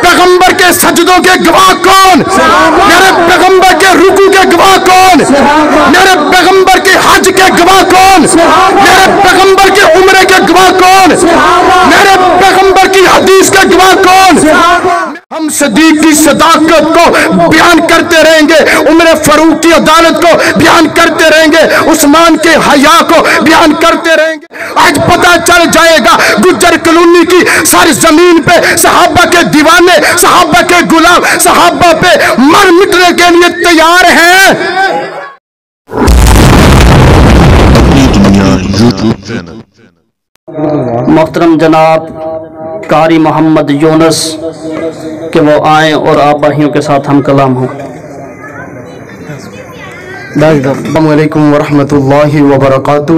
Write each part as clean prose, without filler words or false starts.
پیغمبر کے سجدوں کے گواہ کون؟ میرے پیغمبر کے رکوع کے گواہ کون؟ میرے پیغمبر کے حج کے گواہ کون؟ میرے پیغمبر کے عمرے کے گواہ کون؟ میرے پیغمبر کی حدیث کے گواہ کون؟ ہم صدیق کی صداقت کو بیان کرتے رہیں گے، عمر فاروق کی عدالت کو بیان کرتے رہیں گے، عثمان کے حیا کو بیان کرتے رہیں گے۔ آج پتہ چل جائے گا گجر کلونی کی ساری زمین پہ صحابہ کے دیوانے، صحابہ کے غلام، صحابہ پہ مر مٹنے کے لیے تیار ہیں۔ اپنی دنیا یوٹیوب چینل۔ محترم جناب قاری محمد یونس کہ وہ آئیں اور آپ بھائیوں کے ساتھ ہم کلام ہوں۔ السلام علیکم ورحمۃ اللہ وبرکاتہ۔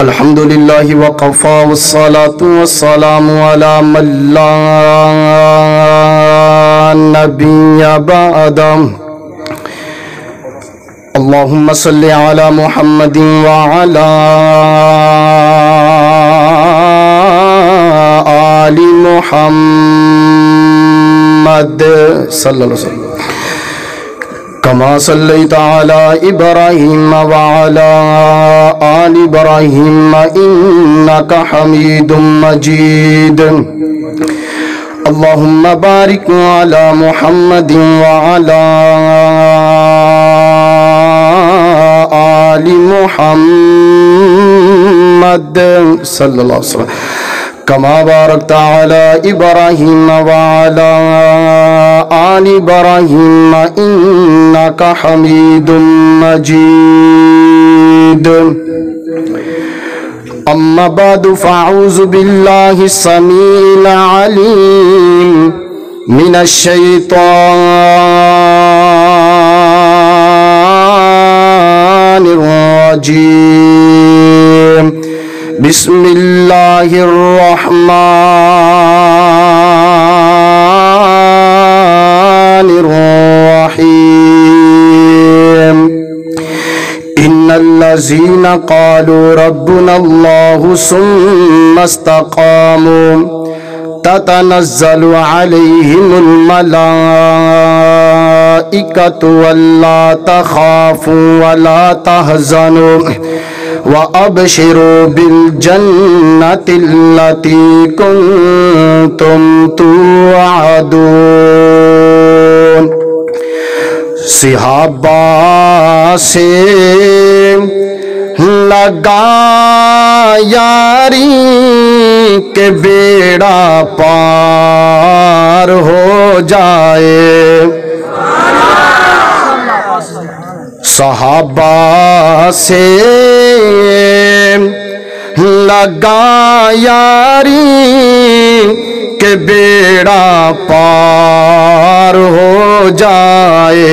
الحمدللہ وقفا والصلاة والسلام علی من لا نبی بعد۔ اللہم صلی علی محمد وعلی آل محمد صلی اللہ علیہ وسلم کما صلیت علی ابراہیم وعلی آل ابراہیم انکا حمید مجید۔ اللہم بارک علی محمد وعلی آل محمد صلی اللہ علیہ وسلم کما بارکت علی ابراہیم وعلی آل ابراہیم انکا حمید مجید۔ اما بعد فاعوذ باللہ السمیع العلیم من الشیطان الرجیم۔ بسم اللہ الرحمن الرحیم۔ ان الذین قالوا ربنا اللہ ثم استقاموا تتنزل علیہم الملائکۃ الا تخافوا ولا تحزنوا وَأَبْشِرُوا بِالْجَنَّةِ الَّتِي كُنْتُمْ تُوعَدُونَ۔ صحابہ سے لگا یاری کہ بیڑا پار ہو جائے۔ صحابہ سے لگا یاری کہ بیڑا پار ہو جائے۔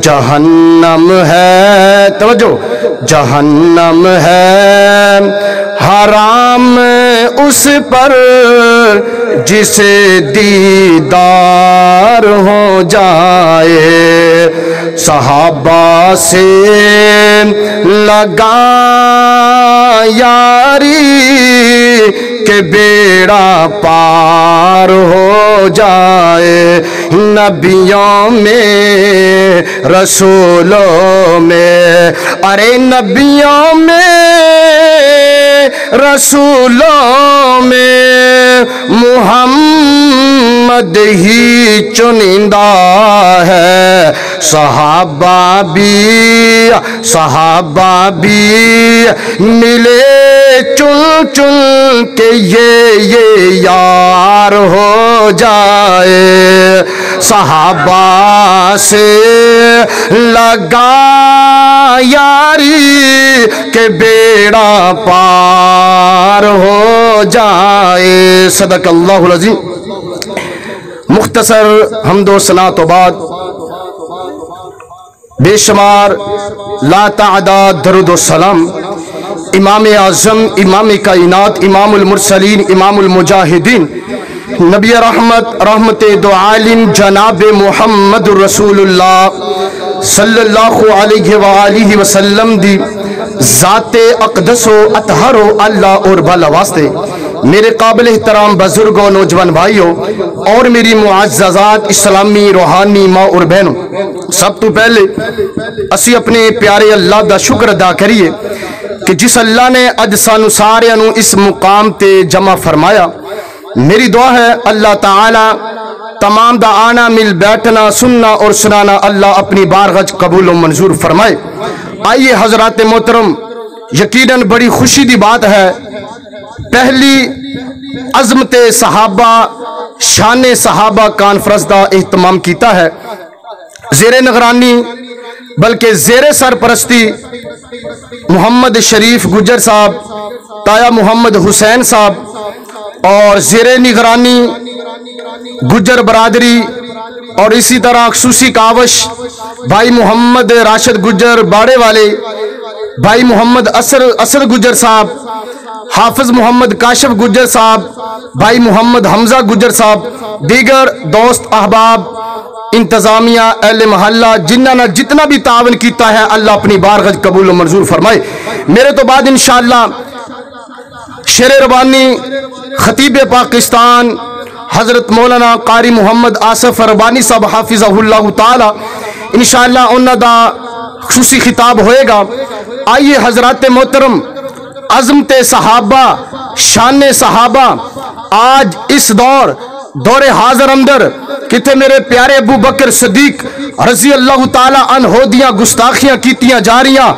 جہنم ہے، توجہ، جہنم ہے حرام اس پر جسے دیدار ہو جائے۔ صحابہ سے لگا یاری کہ بیڑا پار ہو جائے۔ نبیوں میں رسولوں میں، ارے نبیوں میں رسولوں میں محمد ہی چنندہ ہے۔ صحابہ بھی ملے چن چن کے یہ یار ہو جائے۔ صحابہ سے لگا یاری کہ بیڑا پار ہو جائے۔ صدق اللہ العظیم۔ مختصر حمد و ثنا تو بعد بے شمار لا تعداد درود و سلام امام اعظم، امام کائنات، امام المرسلین، امام المجاہدین، نبی رحمت، رحمت دو عالم جناب محمد رسول اللہ صلی اللہ علیہ وآلہ وسلم دی ذات اقدس و اطہر و اللہ اور بالا واسطے میرے قابل احترام بزرگوں، نوجوان بھائیوں اور میری معززات اسلامی روحانی ماں اور بہنوں، سب تو پہلے اسی اپنے پیارے اللہ دا شکر ادا کریے کہ جس اللہ نے اج سانو سارے نو اس مقام تے جمع فرمایا۔ میری دعا ہے اللہ تعالی تمام دا آنا مل بیٹھنا سننا اور سنانا اللہ اپنی بارگاہ قبول و منظور فرمائے۔ آئیے حضرات محترم، یقیناً بڑی خوشی دی بات ہے، پہلی عظمت صحابہ شان صحابہ کانفرنس دا اہتمام کیتا ہے، زیر نگرانی بلکہ زیر سرپرستی محمد شریف گجر صاحب، تایا محمد حسین صاحب اور زیر نگرانی گجر برادری اور اسی طرح خصوصی کاوش بھائی محمد راشد گجر باڑے والے، بھائی محمد اسر گجر صاحب، حافظ محمد کاشف گجر صاحب، بھائی محمد حمزہ گجر صاحب، دیگر دوست احباب انتظامیہ اہل محلہ جنہاں نے جتنا بھی تعاون کیتا ہے اللہ اپنی بارگاہ قبول و منظور فرمائے۔ میرے تو بعد انشاءاللہ شیر ربانی خطیب پاکستان حضرت مولانا قاری محمد آصف ربانی صاحب حافظہ اللہ تعالی انشاءاللہ انہاں دا خصوصی خطاب ہوئے گا۔ آئیے حضرات محترم، عظمت صحابہ شان صحابہ آج اس دور حاضر اندر کتے میرے پیارے ابو بکر صدیق رضی اللہ تعالی عنہ دیاں گستاخیاں کیتیاں جا رہیاں،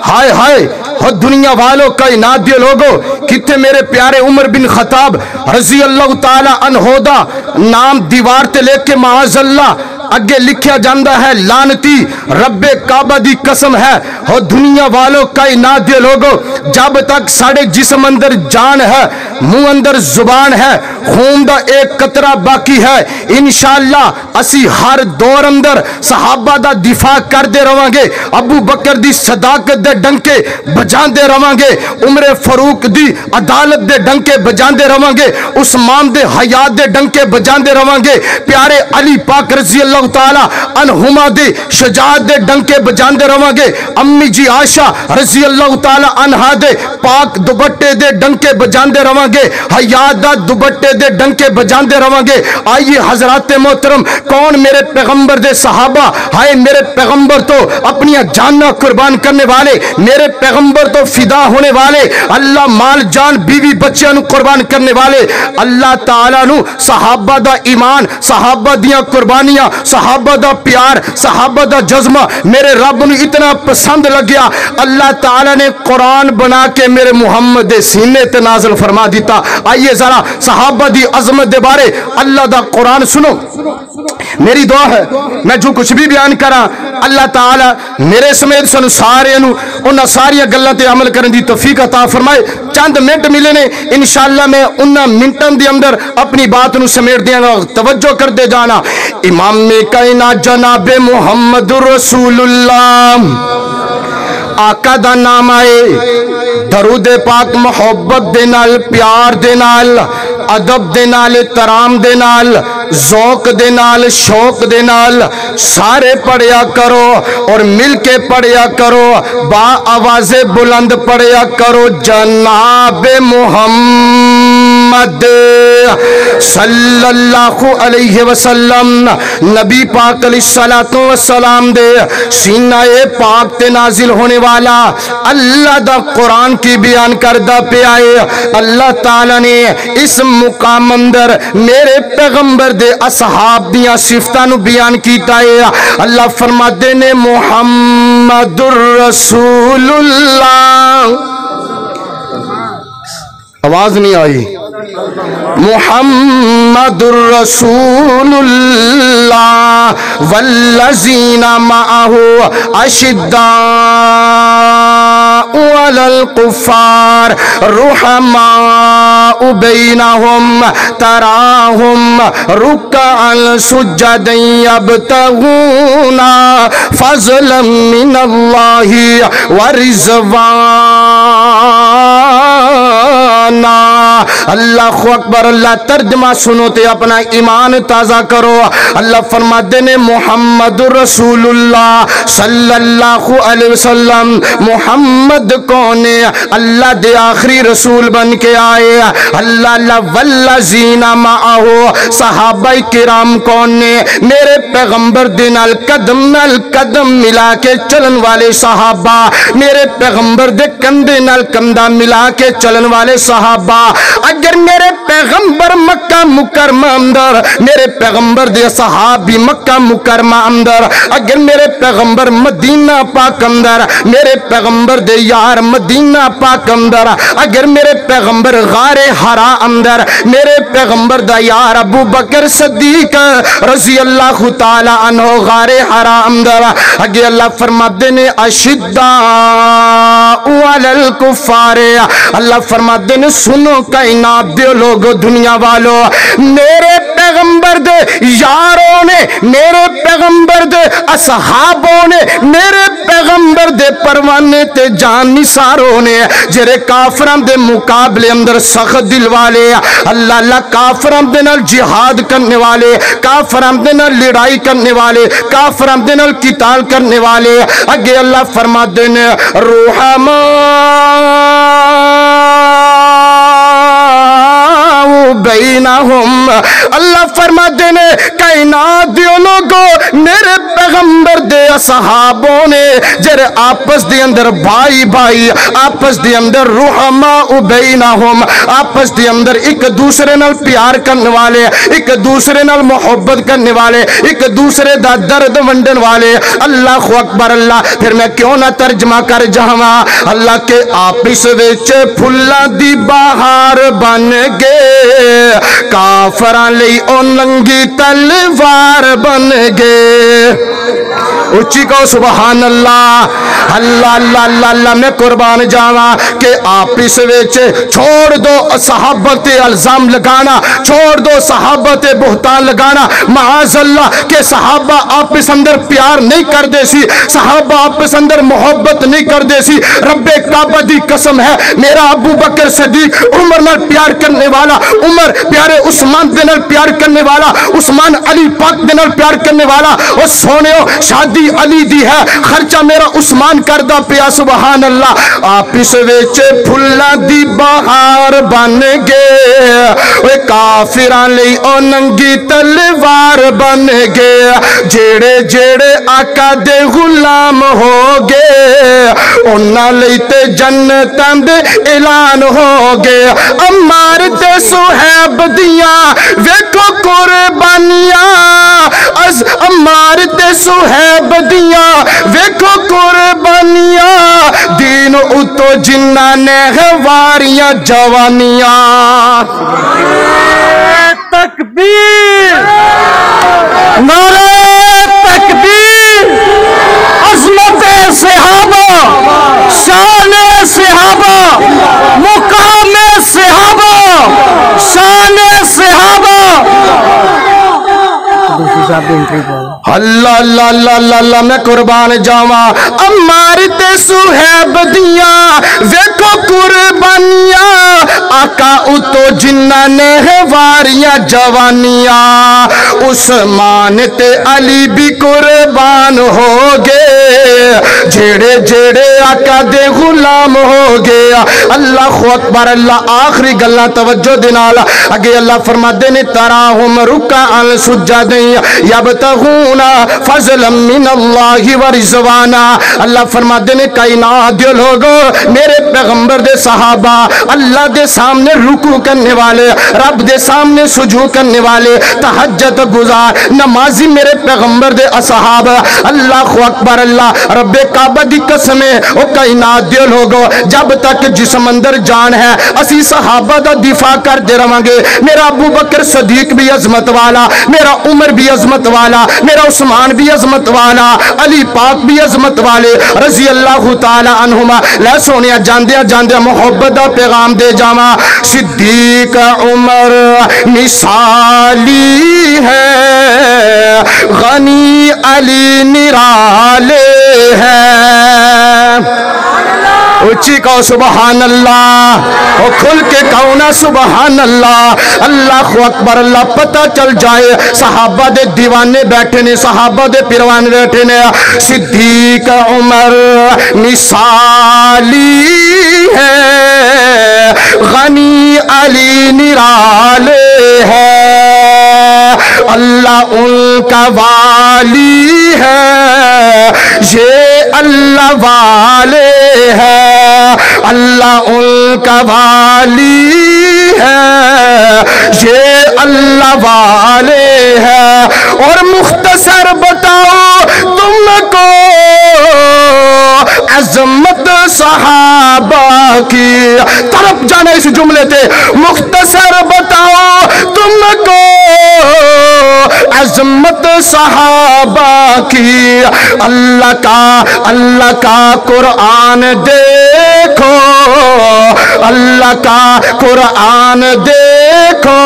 ہائے ہائے ہو دنیا والوں کائنات دے لوگو، کتے میرے پیارے عمر بن خطاب رضی اللہ تعالی عنہ دا نام دیوار تے لے کے معاذ اللہ اگے لکھیا جاندہ ہے لعنتی رب کعبہ دی قسم ہے، ہو دنیا والوں کائنات دے لوگو، جب تک ساڑے جسم اندر جان ہے، منہ اندر زبان ہے، خون دا ایک قطرہ باقی ہے، انشاءاللہ اسی ہر دور اندر صحابہ دا دفاع کر دے رواں گے، ابو بکر دی صداقت دے ڈنکے بجان دے رواں گے، عمر فاروق دی عدالت دے ڈنکے بجان دے رواں گے، عثمان دے حیات دے ڈنکے بجان دے رواں گے، پیارے علی پاک رضی اللہ تعالی عنہما دے شجاعت دے ڈنکے بجان دے رواں گے، امی جی عائشہ رضی اللہ تعالی عنہا دے پاک دوبٹے دے ڈنکے بجان دے رواں گے، حیات دا دوبٹے دے ڈنکے بجان دے رواں گے۔ آئیے حضرات محترم، کون میرے پیغمبر دے صحابہ، ہائے میرے پیغمبر تو اپنی جاننا قربان کرنے والے، میرے پیغمبر تو فدا ہونے والے، اللہ مال جان بیوی بچیاں نو قربان کرنے والے، اللہ تعالیٰ نو صحابہ دا ایمان، صحابہ دیاں قربانیاں، صحابہ دا پیار، صحابہ دا جذبہ میرے رب نو اتنا پسند لگیا، اللہ تعالیٰ نے قرآن بنا کے میرے محمد دے سینے تے نازل فرما دیتا۔ آئیے ذرا صحابہ دی عظمت دے بارے اللہ دا قرآن سنو۔ میری دعا ہے میں جو کچھ بھی بیان کرا اللہ تعالیٰ میرے سمیت سنو سارے نو انہاں ساری گلاں تے عمل کرن دی توفیق عطا فرمائے۔ چند منٹ ملے نے انشاءاللہ میں انہاں منٹاں دے اندر اپنی بات نو سمیٹ دیاں گا، توجہ کر دے جانا۔ امام کائنات جناب محمد رسول اللہ آقا دا نام آئے، درود پاک محبت دے نال، پیار دے نال، ادب دے نال، احترام دے نال، ذوق دے نال، شوق دے نال سارے پڑھیا کرو اور مل کے پڑھیا کرو، با آواز بلند پڑھیا کرو، جناب محمد صلی اللہ علیہ وسلم نبی پاک علیہ السلام دے سینہ پاک تے نازل ہونے والا اللہ دا قرآن کی بیان کردہ پہ آئے۔ اللہ تعالیٰ نے اس مقام اندر میرے پیغمبر دے اصحاب دیاں صفتاں نو بیان کیتا ہے۔ اللہ فرماتے نے محمد الرسول اللہ، آواز نہیں آئی، محمد الرسول اللہ والذین معہ اشداء علی الکفار رحماء بینہم تراہم رکعا سجدا یبتغون فضلا من اللہ ورضوانا ایمانا. اللہ اکبر. اللہ ترجمہ سنو تے اپنا ایمان تازہ کرو. اللہ فرماتے نے محمد رسول اللہ صلی اللہ علیہ وسلم. محمد کون ہے؟ اللہ دے آخری رسول بن کے آئے. اللہ والذین معہو. صحابہ کرام کون نے؟ میرے پیغمبر دے نال قدم ملا کے چلن والے صحابہ. میرے پیغمبر دے کندھے نال کندھا ملا کے چلن والے صحابہ. اگر میرے پیغمبر مکہ مکرمہ اندر، میرے پیغمبر دے صحابی مکہ مکرمہ اندر، اگر میرے پیغمبر مدینہ پاک اندر، میرے پیغمبر دے یار مدینہ پاک اندر، اگر میرے پیغمبر غار حرا اندر، میرے پیغمبر دا یار ابو بکر صدیق رضی اللہ تعالی عنہ غار حرا اندر، اگر اللہ فرماتے نے اشداء علی الکفار. اللہ فرماتے نے سنو کائنات دے لوگو، دنیا والو، میرے پیغمبر دے یاروں نے، میرے پیغمبر دے اصحابوں نے، میرے پیغمبر دے پروانے تے جان نثاروں نے جڑے کافراں دے مقابلے اندر سخت دل والے، اللہ کافراں دے نال جہاد کرنے والے، کافراں دے نال لڑائی کرنے والے، کافراں دے نال قتال کرنے والے، اگے اللہ فرماتے ہیں رحماء بینہم. اللہ فرماتے ہیں کائنات دیو لوگو، میرے پیغمبر دے اصحابوں نے جڑے آپس دے اندر بھائی بھائی، آپس دے اندر رحماء بینہم، آپس دے اندر ایک دوسرے نال پیار کرنے والے، ایک دوسرے نال محبت کرنے والے، ایک دوسرے دا درد ونڈن والے. اللہ اکبر. اللہ پھر میں کیوں نہ ترجمہ کر جاواں. اللہ کے آپس وچ پھلاں دی بہار بن گئے، کافراں لئی او ننگی تلوار بن گئے. اچھی کو سبحان اللہ. اللہ اللہ اللہ اللہ میں قربان جاواں کہ آپس وچ چھوڑ دو صحابت الزام لگانا، چھوڑ دو صحابت بہتان لگانا. معاذ اللہ کہ صحابہ آپس اندر پیار نہیں کر دے سی، صحابہ آپس اندر محبت نہیں کر دے سی. رب کعبہ دی قسم ہے، میرا ابو بکر صدیق عمر نال پیار کرنے والا، عمر پیارے عثمان دے نال پیار کرنے والا، عثمان علی پاک دے نال پیار کرنے والا. او سونےو شادی علی دی ہے، خرچہ میرا عثمان کردہ پیا. سبحان اللہ. آپس وچ پھلاں دی بہار بن گئے، اوے کافراں لئی او ننگی تلوار بن گئے. جیڑے جیڑے آقا دے غلام ہو گئے، انہاں لئی تے جنتاں دے اعلان ہو گئے. عمار تے صہیب دیاں ویکھو قربانیاں، از عمار تے صہیب دیاں ویکھو قربانیاں، دین اتو جنہاں نے واریاں جوانیاں. تکبیر، نعرہ تکبیر. عظمت صحابہ، شان صحابہ، مقام صحابہ، شان صحابہ. اللہ اللہ اللہ اللہ اللہ میں قربان جاواں. عمار تے صہیب دیاں ویکھو قربانیاں، آقا اتو جنہاں نے واریاں جوانیاں. عثمان تے علی بھی قربان ہو گئے، جیڑے جیڑے آقا دے غلام ہو گئے. اللہ اکبر. اللہ آخری گلاں توجہ دے نال اگے اللہ فرماتے نے تراہم رکعا سجدا یبتغون فضلا من اللہ ورضوانا. اللہ فرماتے نے کائنات دے لوگو، میرے پیغمبر دے صحابہ اللہ دے سامنے رکوع کرنے والے، رب دے سامنے سجود کرنے والے، تہجد گزار نمازی میرے پیغمبر دے اصحاب. اللہ اکبر. اللہ رب کعبہ دی قسم ہے او کائنات دے لوگو، جب تک جسم اندر جان ہے اسی صحابہ دا دفاع کرتے رہاں گے. میرا ابو بکر صدیق بھی عظمت والا، میرا عمر بھی عظمت والا، میرا عثمان بھی عظمت والا، علی پاک بھی عظمت والے رضی اللہ تعالی عنہما. لے سونیا جاندیا جاندیا محبت دا پیغام دے جاواں. صدیق عمر مثالی ہے، غنی علی نرالے ہیں. اچھی کہو سبحان اللہ، اور کھل کے کہو نا سبحان اللہ۔ اللہ اکبر، اللہ پتہ چل جائے صحابہ دے دیوانے بیٹھے نے، صحابہ دے پیروانے بیٹھے نے۔ صدیق عمر مثالی ہے، غنی علی نرالے ہے، اللہ ان کا والی ہے، یہ اللہ والے ہے، اللہ ان کا والی ہے، یہ اللہ والے ہے۔ اور مختصر بتاؤ تم کو عظمت صحابہ کی، طرف جانا اس جملے تھے، مختصر بتاؤ تم کو عظمت صحابہ کی۔ اللہ کا قرآن دیکھو، اللہ کا قرآن دیکھو،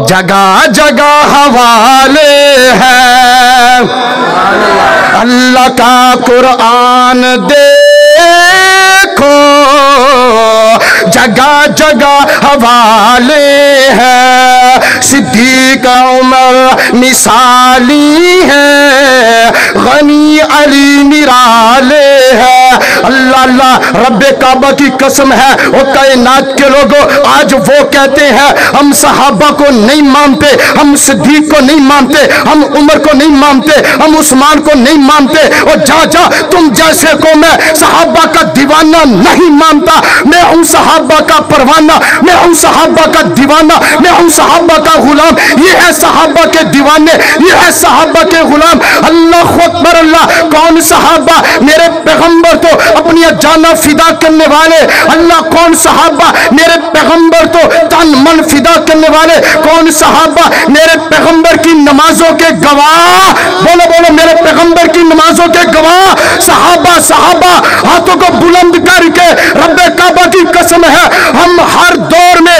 جگہ جگہ حوالے ہیں، اللہ کا قرآن دیکھو، جگہ جگہ حوالے ہیں، صدیق عمر مثالی ہے، غنی علی نرالے ہے۔ اللہ اللہ، رب کعبہ کی قسم ہے، وہ کائنات کے لوگوں آج وہ کہتے ہیں ہم صحابہ کو نہیں مانتے، ہم صدیق کو نہیں مانتے، ہم عمر کو نہیں مانتے، ہم عثمان کو نہیں مانتے، اور جا تم جیسے کو میں صحابہ کا دیوانہ نہیں مانتا، میں ہوں صحابہ کا پروانہ، میں ہوں صحابہ کا دیوانہ، میں ہوں صحابہ کا غلام۔ یہ ہے صحابہ کے دیوانے، یہ ہے صحابہ کے غلام۔ اللہ اکبر اللہ، کون صحابہ میرے پیغمبر تو اپنی جانہ فدا کرنے والے، اللہ کون صحابہ میرے پیغمبر تو تن من فدا کرنے والے، کون صحابہ میرے پیغمبر کی نمازوں کے گواہ، بولو بولو میرے پیغمبر کی نمازوں کے گواہ صحابہ۔ صحابہ ہاتھوں کو بلند کر کے رب کعبہ کی قسم ہے ہم ہر دور میں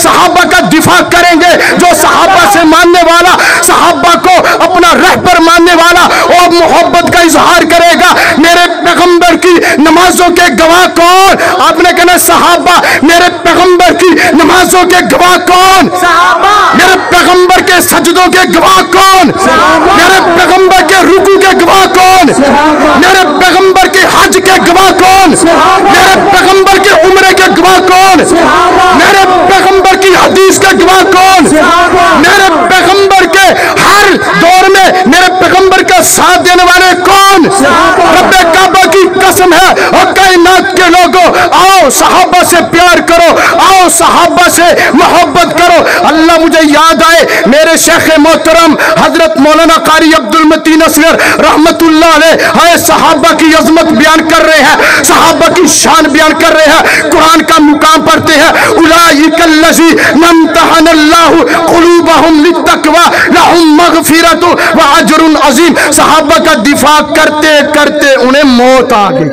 صحابہ کا دفاع کریں گے۔ جو صحابہ سے ماننے والا، صحابہ کو اپنا رہبر ماننے والا، اور محبت کا اظہار کرے گا۔ میرے پیغمبر کی نمازوں کے گواہ کون؟ آپ نے کہنا صحابہ۔ میرے پیغمبر کی نمازوں کے گواہ کون؟ صحابہ۔ میرے پیغمبر کے سجدوں کے گواہ کون؟ صحابہ۔ میرے پیغمبر کے رکوع کے گواہ کون؟ صحابہ۔ میرے پیغمبر کے حج کے گواہ کون؟ صحابہ۔ میرے پیغمبر کے عمرے کے گواہ کون؟ صحابہ۔ میرے پیغمبر کی حدیث کے گواہ کون؟ صحابہ۔ میرے پیغمبر کے ہر دور میں میرے پیغمبر کا ساتھ دینے والے کون؟ صحابہ۔ رب کعبہ کی قسم ہے، اور کائنات کے لوگوں آؤ صحابہ سے پیار کرو، آؤ صحابہ سے محبت کرو۔ اللہ مجھے یاد آئے میرے شیخ محترم حضرت مولانا قاری عبد المتین اصغر رحمت اللہ علیہ آئے صحابہ کی عظمت بیان کر رہے ہیں، صحابہ کی شان بیان کر رہے ہیں، قرآن کا مقام پڑھتے ہیں، اولئک الذین امتحن اللہ قلوبہم للتقوی لہم مغفرۃ واجر عظیم۔ صحابہ کا دفاع کرتے کرتے انہیں موت آ گئی۔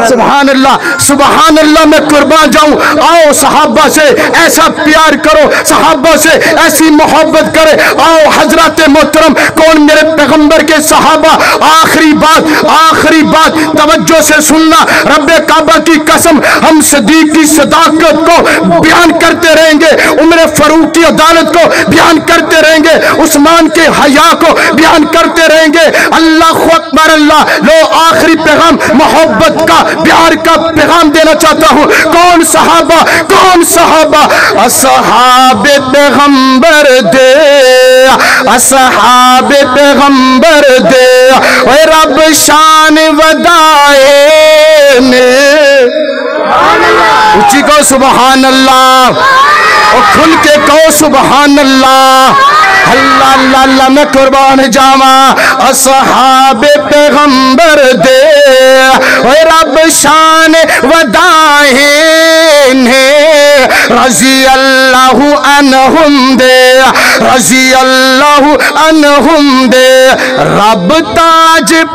سبحان اللہ، سبحان اللہ، میں قربان جاؤں۔ آؤ صحابہ سے ایسا پیار کرو، صحابہ سے ایسی محبت کرے۔ آؤ حضرات محترم، کون میرے پیغمبر کے صحابہ؟ آخری بات توجہ سے سننا، رب کعبہ کی قسم ہم صدیق کی صداقت کو بیان کرتے رہیں گے، عمر فاروق کی عدالت کو بیان کرتے رہیں گے، عثمان کے حیا کو بیان کرتے رہیں گے۔ اللہ اکبر اللہ، لو آخری پیغام محبت کا، پیار کا پیغام دینا چاہتا ہوں۔ کون صحابہ؟ کون صحابہ؟ اصحاب پیغمبر دے، اصحاب پیغمبر دے، اے رب شان ودائے نے، اچھی کو سبحان اللہ، اور کھل کے کہو سبحان اللہ۔ اللہ اللہ اللہ، میں قربان جاواں، اصحاب پیغمبر دے، اے رب شان ودائے نے، رضی اللہ عنہم دے، رضی اللہ عنہم دے، رب تاج